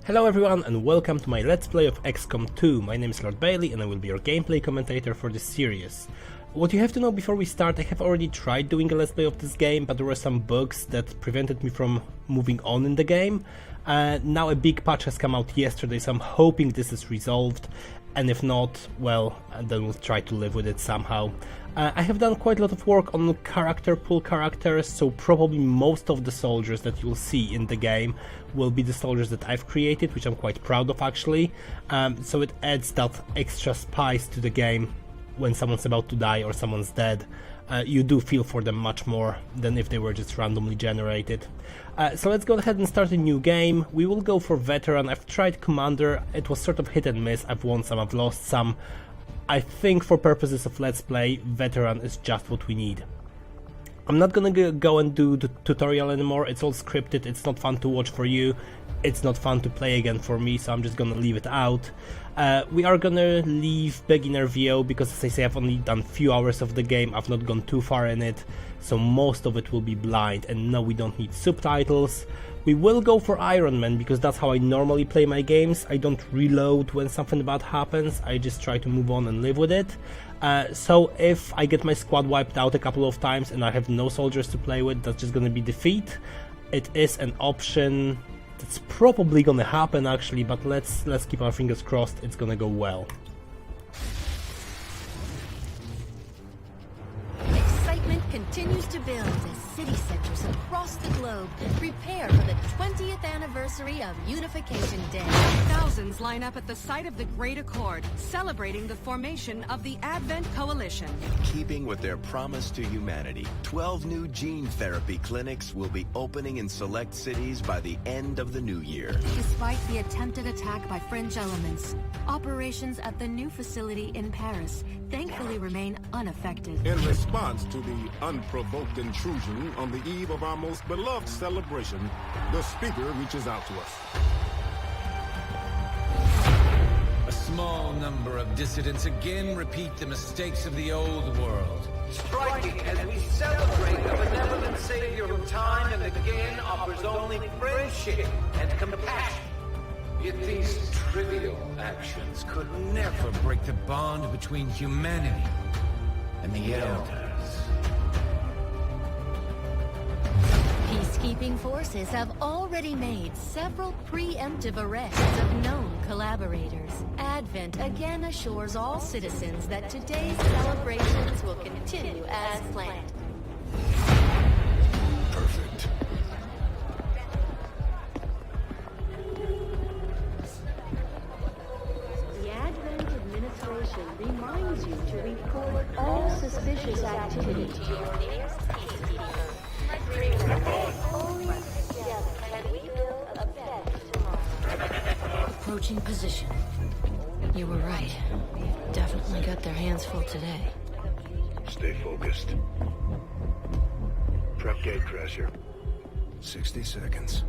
Hello everyone and welcome to my Let's Play of Xcom 2. My name is Lord Bailey and I will be your gameplay commentator for this series. What you have to know before we start, I have already tried doing a Let's Play of this game, but there were some bugs that prevented me from moving on in the game. Now a big patch has come out yesterday, so I'm hoping this is resolved, and if not, well, then we'll try to live with it somehow. I have done quite a lot of work on pool characters, so probably most of the soldiers that you'll see in the game will be the soldiers that I've created, which I'm quite proud of actually. So it adds that extra spice to the game when someone's about to die or someone's dead. You do feel for them much more than if they were just randomly generated. So let's go ahead and start a new game. We will go for Veteran. I've tried Commander, it was sort of hit and miss, I've won some, I've lost some. I think for purposes of Let's Play, Veteran is just what we need. I'm not gonna go and do the tutorial anymore, it's all scripted, it's not fun to watch for you, it's not fun to play again for me, so I'm just gonna leave it out. We are gonna leave beginner VO because, as I say, I've only done few hours of the game, I've not gone too far in it, so most of it will be blind, and no, we don't need subtitles. We will go for Ironman because that's how I normally play my games. I don't reload when something bad happens, I just try to move on and live with it. So if I get my squad wiped out a couple of times and I have no soldiers to play with, that's just gonna be defeat. It is an option. It's probably gonna happen actually, but let's keep our fingers crossed it's gonna go well. Excitement continues to build as city centers across the globe prepare for the 20th anniversary of Unification Day. Thousands line up at the site of the Great Accord, celebrating the formation of the Advent Coalition. Keeping with their promise to humanity, 12 new gene therapy clinics will be opening in select cities by the end of the new year. Despite the attempted attack by fringe elements, operations at the new facility in Paris thankfully remain unaffected. In response to the unprovoked intrusion on the eve of our most beloved celebration, the speaker reaches out to us. A small number of dissidents again repeat the mistakes of the old world. Striking as we celebrate a benevolent savior who time and again offers only friendship and compassion. Yet these trivial actions could never break the bond between humanity and the elders. Peacekeeping forces have already made several preemptive arrests of known collaborators. Advent again assures all citizens that today's celebrations will continue as planned. Perfect. The Advent administration reminds you to report all suspicious activity to your nearest peacekeeper. Only together can we build a better tomorrow. Approaching position. You were right. Definitely got their hands full today. Stay focused. Prep gate crasher. 60 seconds.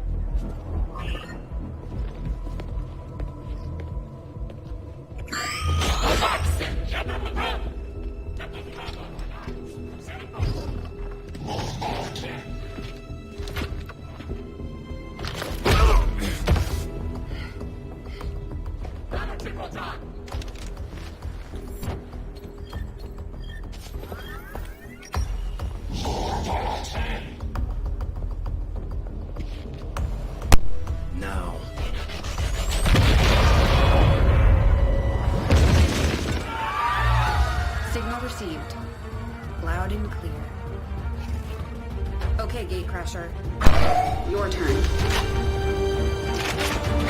Now. Signal received. Loud and clear. Okay, Gatecrasher. Your turn.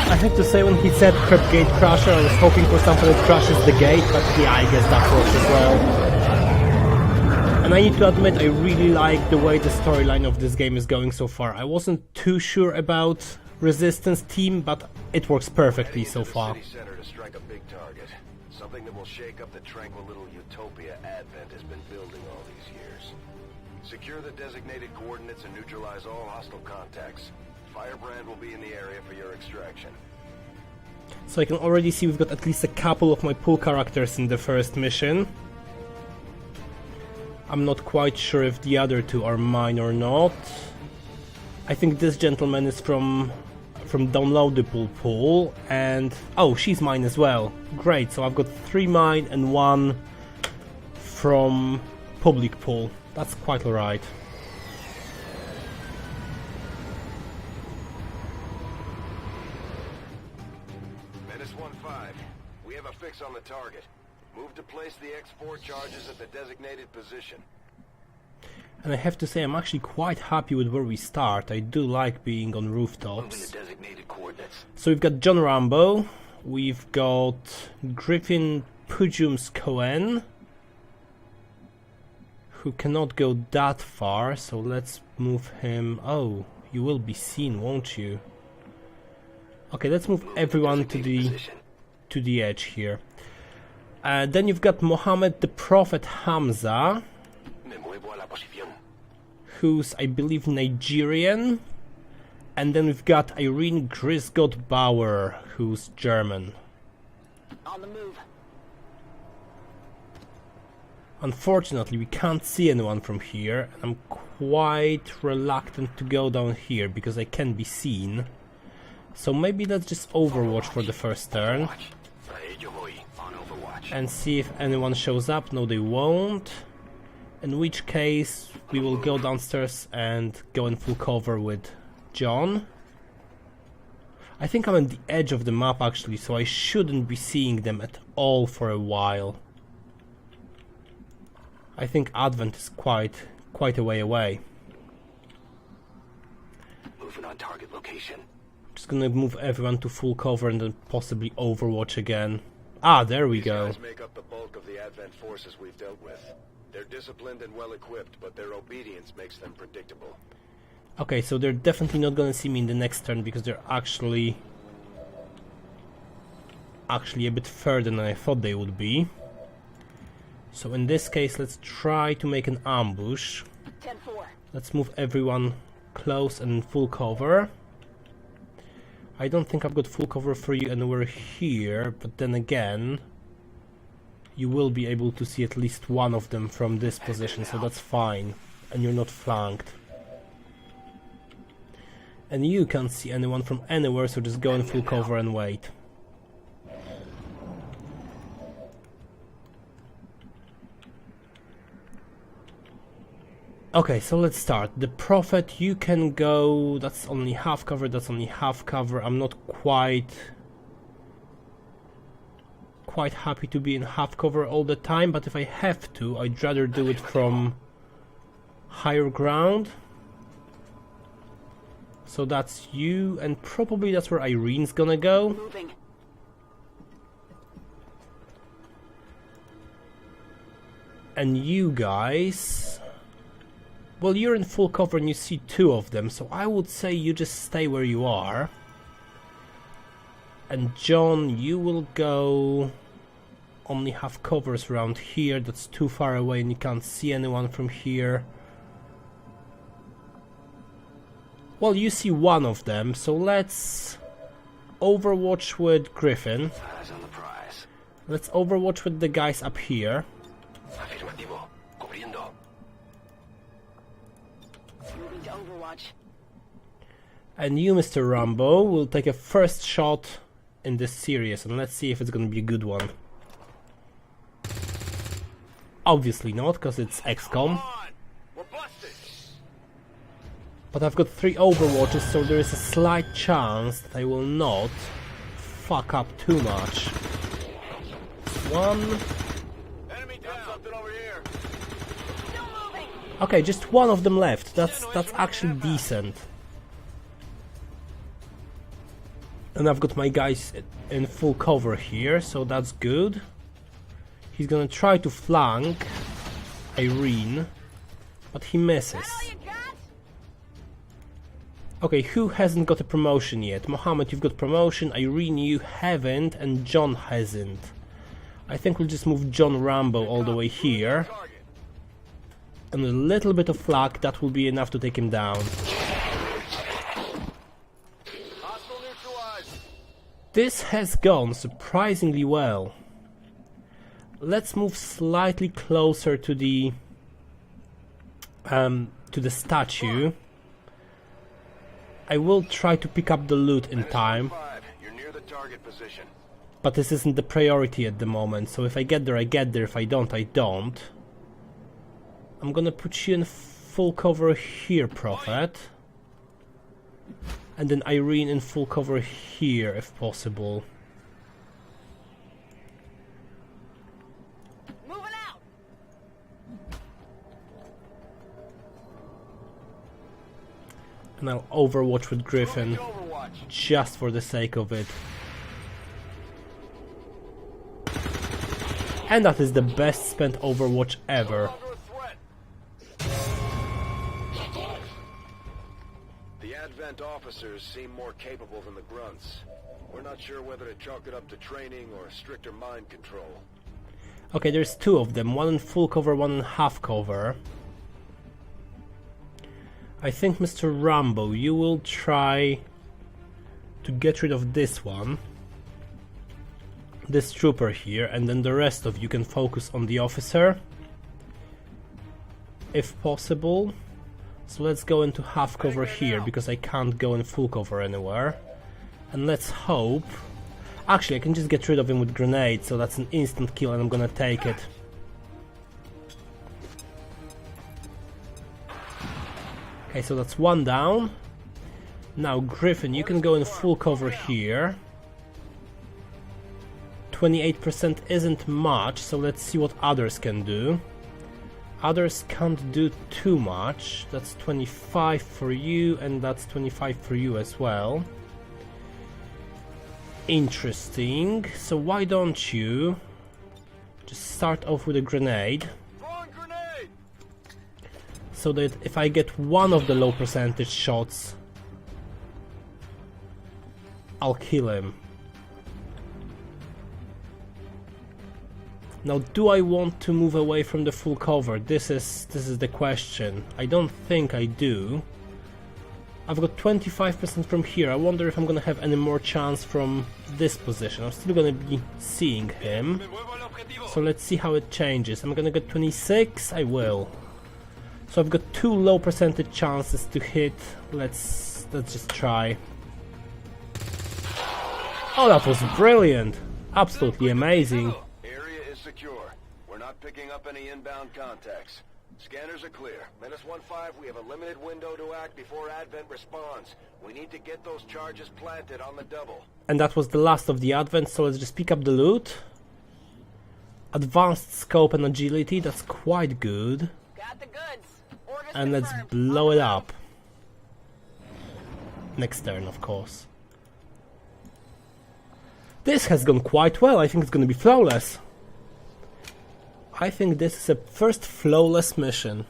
I have to say, when he said Prep Gate Crusher, I was hoping for something that crushes the gate, but yeah, I guess that works as well. And I need to admit, I really like the way the storyline of this game is going so far. I wasn't too sure about Resistance Team, but it works perfectly so far. City center to strike a big target. Something that will shake up the tranquil little utopia Advent has been building all these years. Secure the designated coordinates and neutralize all hostile contacts. Firebrand will be in the area for your extraction. So I can already see we've got at least a couple of my pool characters in the first mission. I'm not quite sure if the other two are mine or not. I think this gentleman is from from downloadable pool, and oh, she's mine as well. Great, so I've got 3 mine and 1 from public pool. That's quite alright. Menace 1-5, we have a fix on the target. Move to place the X4 charges at the designated position. And I have to say, I'm actually quite happy with where we start. I do like being on rooftops. So we've got John Rambo, we've got Griffin Pujums Cohen, who cannot go that far, so let's move him. Oh, you will be seen, won't you? Okay, let's move everyone to the edge here. Then you've got Mohammed the Prophet Hamza, who's, I believe, Nigerian. And then we've got Irene Grisgott Bauer, who's German. On the move. Unfortunately, we can't see anyone from here. I'm quite reluctant to go down here because I can be seen. So maybe let's just overwatch for the first turn and see if anyone shows up. No, they won't. In which case, we will go downstairs and go in full cover with John. I think I'm on the edge of the map actually, so I shouldn't be seeing them at all for a while. I think Advent is quite a way away. Moving on target location. Just gonna move everyone to full cover and then possibly overwatch again. Ah, there we go. These guys make up the bulk of the Advent forces we've dealt with. They're disciplined and well equipped, but their obedience makes them predictable. Okay, so they're definitely not gonna see me in the next turn because they're actually a bit further than I thought they would be. So in this case, let's try to make an ambush. 10-4. Let's move everyone close and full cover. I don't think I've got full cover for you anywhere here, but then again, you will be able to see at least one of them from this position, so that's fine. And you're not flanked. And you can't see anyone from anywhere, so just go in full cover and wait. Okay, so let's start. The Prophet, you can go... That's only half cover, that's only half cover. I'm not quite happy to be in half cover all the time, but if I have to, I'd rather do it from higher ground. So that's you, and probably that's where Irene's gonna go. Moving. And you guys... Well, you're in full cover and you see 2 of them, so I would say you just stay where you are. And John, you will go... Only have covers around here, that's too far away and you can't see anyone from here. Well, you see one of them, so let's overwatch with Griffin. Eyes on the prize. Let's overwatch with the guys up here. Afirmativo. Cubriendo. Moving to Overwatch. And you, Mr. Rambo, will take a first shot in this series, and let's see if it's gonna be a good one. Obviously not, because it's XCOM. But I've got 3 overwatches, so there is a slight chance that I will not fuck up too much. 1. Enemy down. Something over here. Okay, just 1 of them left. That's actually decent. And I've got my guys in full cover here, so that's good. He's gonna try to flank Irene, but he misses. Okay, who hasn't got a promotion yet? Mohammed, you've got promotion, Irene, you haven't, and John hasn't. I think we'll just move John Rambo all the way here. And a little bit of flak, that will be enough to take him down. This has gone surprisingly well. Let's move slightly closer to the statue. I will try to pick up the loot in time. You're near the target position. But this isn't the priority at the moment, so if I get there, I get there. If I don't, I don't. I'm gonna put you in full cover here, Prophet. And then Irene in full cover here, if possible. Moving out. And I'll overwatch with Griffin, just for the sake of it. And that is the best spent overwatch ever. The Advent officers seem more capable than the grunts. We're not sure whether to chalk it up to training or stricter mind control. Okay, there's two of them, one in full cover, one in half cover. I think, Mr. Rambo, you will try to get rid of this one, this trooper here, and then the rest of you can focus on the officer, if possible. So let's go into half cover here, because I can't go in full cover anywhere. And let's hope... Actually, I can just get rid of him with grenades, so that's an instant kill and I'm gonna take it. Okay, so that's one down. Now, Griffin, you can go in full cover here. 28% isn't much, so let's see what others can do. Others can't do too much. That's 25 for you, and that's 25 for you as well. Interesting. So why don't you just start off with a grenade? So that if I get one of the low percentage shots, I'll kill him. Now, do I want to move away from the full cover? This is the question. I don't think I do. I've got 25% from here. I wonder if I'm gonna have any more chance from this position. I'm still gonna be seeing him. So let's see how it changes. I'm gonna get 26. I will. So I've got two low percentage chances to hit. Let's just try. Oh, that was brilliant! Absolutely amazing. Area is secure. We're not picking up any inbound contacts. Scanners are clear. -1-5, we have a limited window to act before Advent responds. We need to get those charges planted on the double. And that was the last of the Advent, so let's just pick up the loot. Advanced scope and agility, that's quite good. Got the goods. Orders And let's confirmed. blow it up. Next turn, of course. This has gone quite well. I think it's going to be flawless. I think this is a first flawless mission.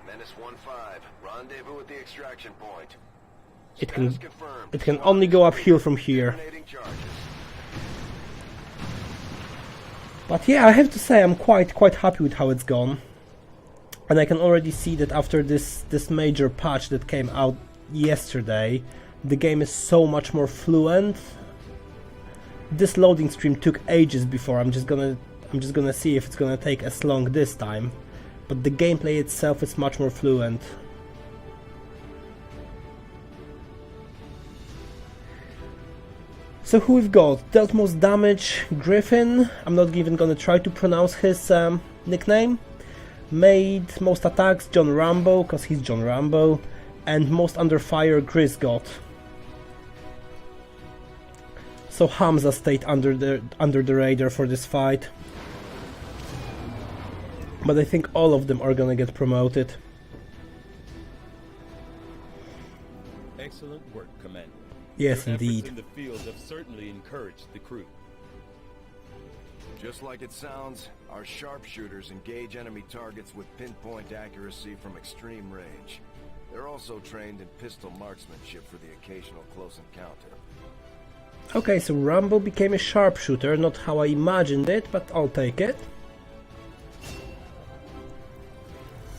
-1-5, rendezvous at the extraction point. It can only go uphill from here. Terminating charges. But yeah, I have to say I'm quite happy with how it's gone. And I can already see that after this major patch that came out yesterday, the game is so much more fluent. This loading screen took ages before. I'm just gonna see if it's gonna take as long this time. But the gameplay itself is much more fluent. So who we've got? Dealt most damage, Griffin. I'm not even gonna try to pronounce his nickname. Made most attacks, John Rambo, cause he's John Rambo. And most under fire, Grizz got. So Hamza stayed under the radar for this fight. But I think all of them are gonna get promoted. Excellent work, Commander. Yes, Your indeed. efforts in the field have certainly encouraged the crew. Just like it sounds, our sharpshooters engage enemy targets with pinpoint accuracy from extreme range. They're also trained in pistol marksmanship for the occasional close encounter. Okay, so Rambo became a sharpshooter, not how I imagined it, but I'll take it.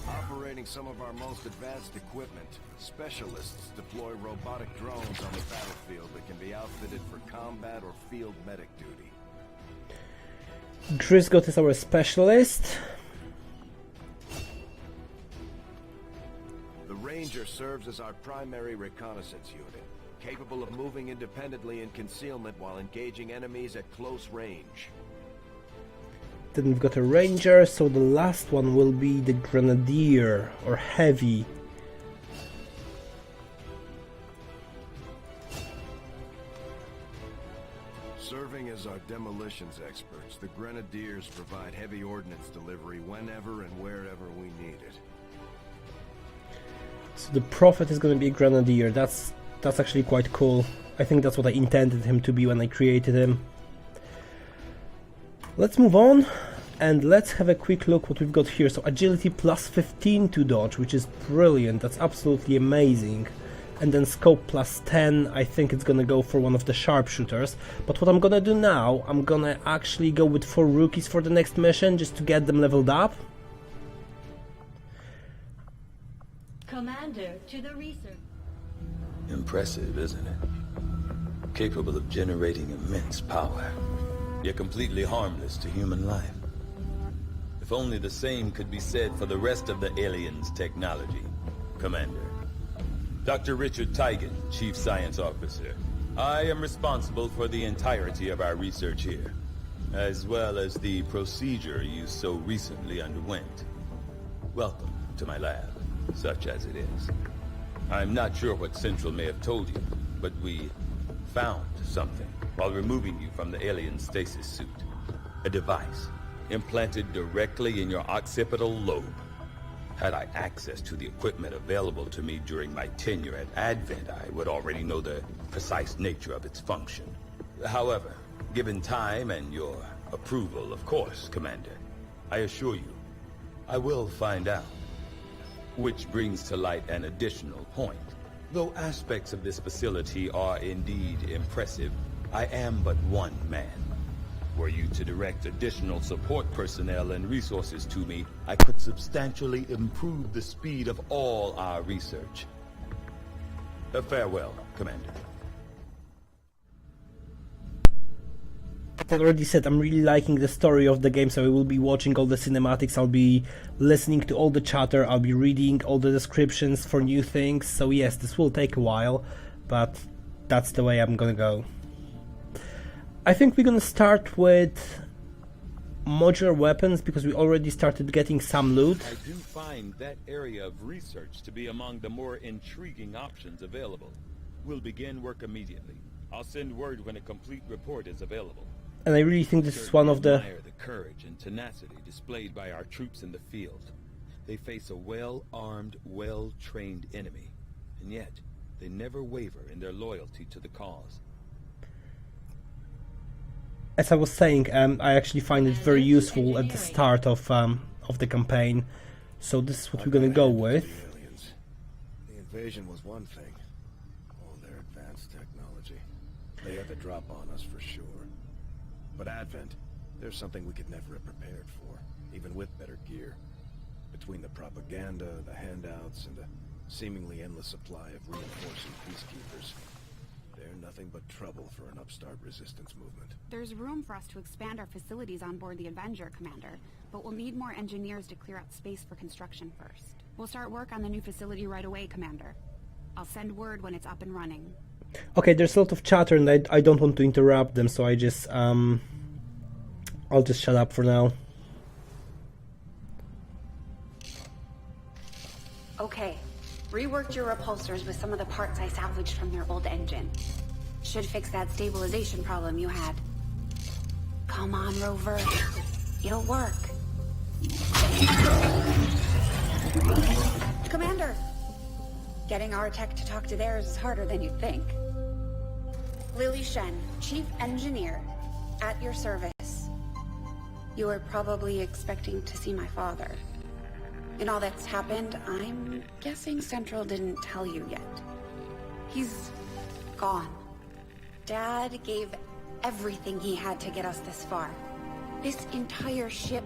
Operating some of our most advanced equipment, specialists deploy robotic drones on the battlefield that can be outfitted for combat or field medic duty. Grisgot is our specialist. The Ranger serves as our primary reconnaissance unit, capable of moving independently in concealment while engaging enemies at close range. Then we've got a ranger, so the last one will be the grenadier, or heavy. Serving as our demolitions experts, the grenadiers provide heavy ordnance delivery whenever and wherever we need it. So the prophet is going to be a grenadier. That's actually quite cool. I think that's what I intended him to be when I created him. Let's move on and let's have a quick look what we've got here. So agility plus 15 to dodge, which is brilliant. That's absolutely amazing. And then scope plus 10. I think it's gonna go for one of the sharpshooters. But what I'm gonna do now, I'm gonna actually go with 4 rookies for the next mission just to get them leveled up. Commander to the research. Impressive, isn't it? Capable of generating immense power, yet completely harmless to human life. If only the same could be said for the rest of the aliens' technology, Commander. Dr. Richard Tigan, Chief Science Officer. I am responsible for the entirety of our research here, as well as the procedure you so recently underwent. Welcome to my lab, such as it is. I'm not sure what Central may have told you, but we found something while removing you from the alien stasis suit. A device implanted directly in your occipital lobe. Had I access to the equipment available to me during my tenure at Advent, I would already know the precise nature of its function. However, given time and your approval, of course, Commander, I assure you, I will find out. Which brings to light an additional point. Though aspects of this facility are indeed impressive, I am but one man. Were you to direct additional support personnel and resources to me, I could substantially improve the speed of all our research. Farewell, Commander. As I already said, I'm really liking the story of the game, so I will be watching all the cinematics, I'll be listening to all the chatter, I'll be reading all the descriptions for new things, so yes, this will take a while, but that's the way I'm gonna go. I think we're gonna start with modular weapons because we already started getting some loot. I do find that area of research to be among the more intriguing options available. We'll begin work immediately. I'll send word when a complete report is available. And I really think this is one of the... admire the courage and tenacity displayed by our troops in the field. They face a well-armed, well-trained enemy, and yet they never waver in their loyalty to the cause. As I was saying, I actually find it very useful at the start of the campaign, so this is what we're gonna go with. The invasion was one thing. All their advanced technology. They had the drop on us for sure. But Advent, there's something we could never have prepared for, even with better gear. Between the propaganda, the handouts, and the seemingly endless supply of reinforcing peacekeepers, they're nothing but trouble for an upstart resistance movement. There's room for us to expand our facilities on board the Avenger, Commander, but we'll need more engineers to clear out space for construction first. We'll start work on the new facility right away, Commander. I'll send word when it's up and running. Okay, there's a lot of chatter and I don't want to interrupt them, so I just I'll just shut up for now. Okay, reworked your repulsors with some of the parts I salvaged from their old engine. Should fix that stabilization problem you had. Come on, Rover. It'll work. Commander! Getting our tech to talk to theirs is harder than you'd think. Lily Shen, Chief Engineer, at your service. You were probably expecting to see my father. In all that's happened, I'm guessing Central didn't tell you yet. He's gone. Dad gave everything he had to get us this far. This entire ship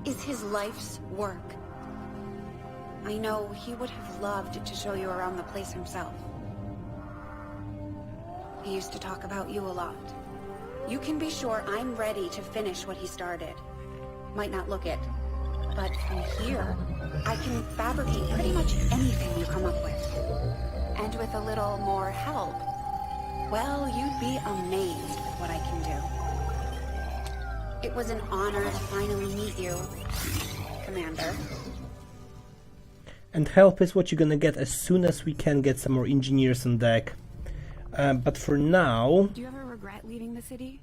is his life's work. I know he would have loved to show you around the place himself. He used to talk about you a lot. You can be sure I'm ready to finish what he started. Might not look it, but from here, I can fabricate pretty much anything you come up with. And with a little more help, well, you'd be amazed at what I can do. It was an honor to finally meet you, Commander. And help is what you're gonna get as soon as we can get some more engineers on deck. But for now... Do you ever regret leaving the city?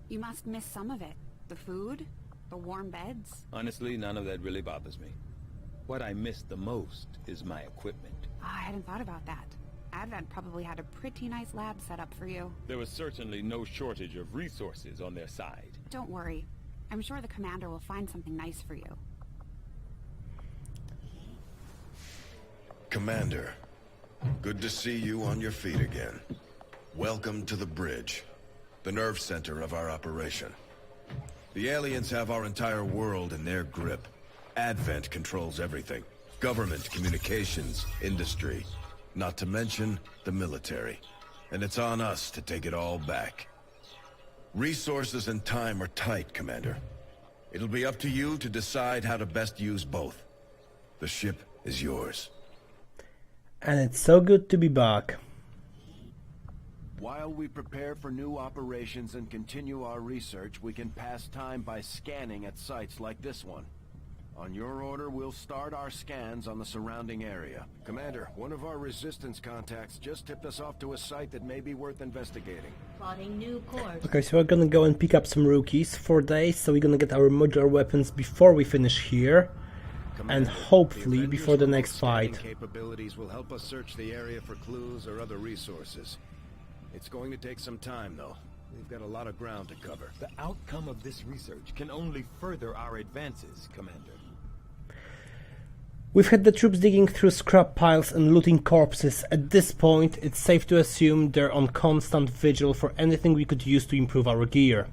You must miss some of it. The food, the warm beds. Honestly, none of that really bothers me. What I miss the most is my equipment. Oh, I hadn't thought about that. Advent probably had a pretty nice lab set up for you. There was certainly no shortage of resources on their side. Don't worry. I'm sure the commander will find something nice for you. Commander, good to see you on your feet again. Welcome to the bridge, the nerve center of our operation. The aliens have our entire world in their grip. Advent controls everything. Government, communications, industry. Not to mention the military. And it's on us to take it all back. Resources and time are tight, Commander. It'll be up to you to decide how to best use both. The ship is yours. And it's so good to be back. While we prepare for new operations and continue our research, we can pass time by scanning at sites like this one. On your order, we'll start our scans on the surrounding area. Commander, one of our resistance contacts just tipped us off to a site that may be worth investigating. Plotting new course. Okay, so we're gonna go and pick up some rookies. 4 days, so we're gonna get our modular weapons before we finish here. Commander, and hopefully before the next fight. Capabilities will help us search the area for clues or other resources. It's going to take some time, though. We've got a lot of ground to cover. The outcome of this research can only further our advances, Commander. We've had the troops digging through scrap piles and looting corpses. At this point, it's safe to assume they're on constant vigil for anything we could use to improve our gear.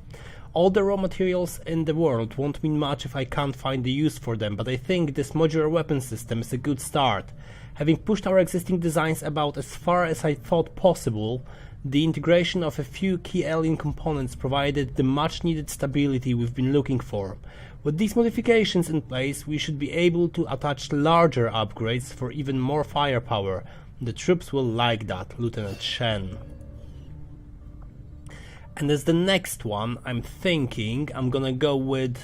All the raw materials in the world won't mean much if I can't find the use for them, but I think this modular weapon system is a good start. Having pushed our existing designs about as far as I thought possible, the integration of a few key alien components provided the much needed stability we've been looking for. With these modifications in place, we should be able to attach larger upgrades for even more firepower. The troops will like that, Lieutenant Shen. And as the next one, I'm thinking I'm gonna go with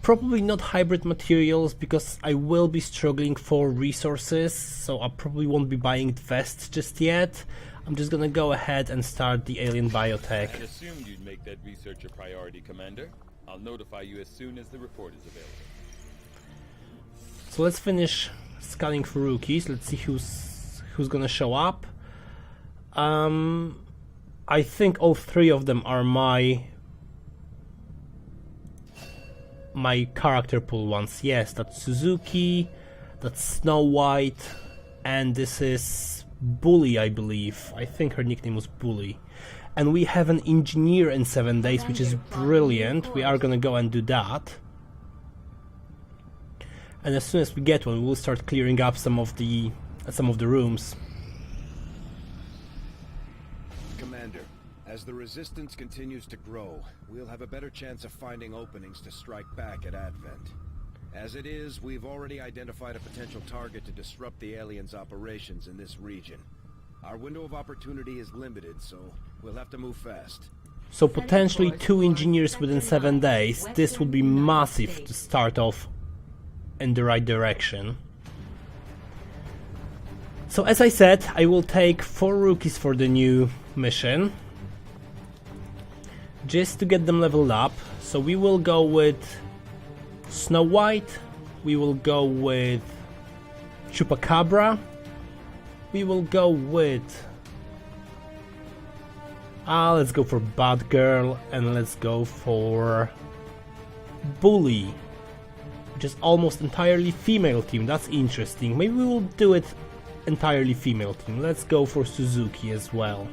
probably not hybrid materials, because I will be struggling for resources, so I probably won't be buying vests just yet. I'm just gonna go ahead and start the alien biotech. I assumed you'd make that research a priority, Commander. I'll notify you as soon as the report is available. So let's finish scanning for rookies. Let's see who's gonna show up. I think all 3 of them are my character pool ones. Yes, that's Suzuki, that's Snow White, and this is Bully, I believe. I think her nickname was Bully. And we have an engineer in 7 days, which is brilliant. We are gonna go and do that. And as soon as we get one, we'll start clearing up some of the rooms. Commander, as the resistance continues to grow, we'll have a better chance of finding openings to strike back at Advent. As it is, we've already identified a potential target to disrupt the aliens' operations in this region. Our window of opportunity is limited, so we'll have to move fast. So potentially 2 engineers within 7 days. This would be massive to start off in the right direction. So as I said, I will take 4 rookies for the new mission, just to get them leveled up. So we will go with Snow White, we will go with Chupacabra, we will go with let's go for Bad Girl, and let's go for Bully, which is almost entirely female team. That's interesting. Maybe we will do it entirely female team. Let's go for Suzuki as well.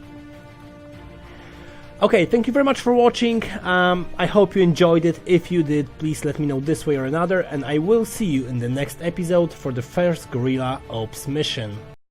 Okay, thank you very much for watching. I hope you enjoyed it. If you did, please let me know this way or another, and I will see you in the next episode for the first Guerrilla Ops mission.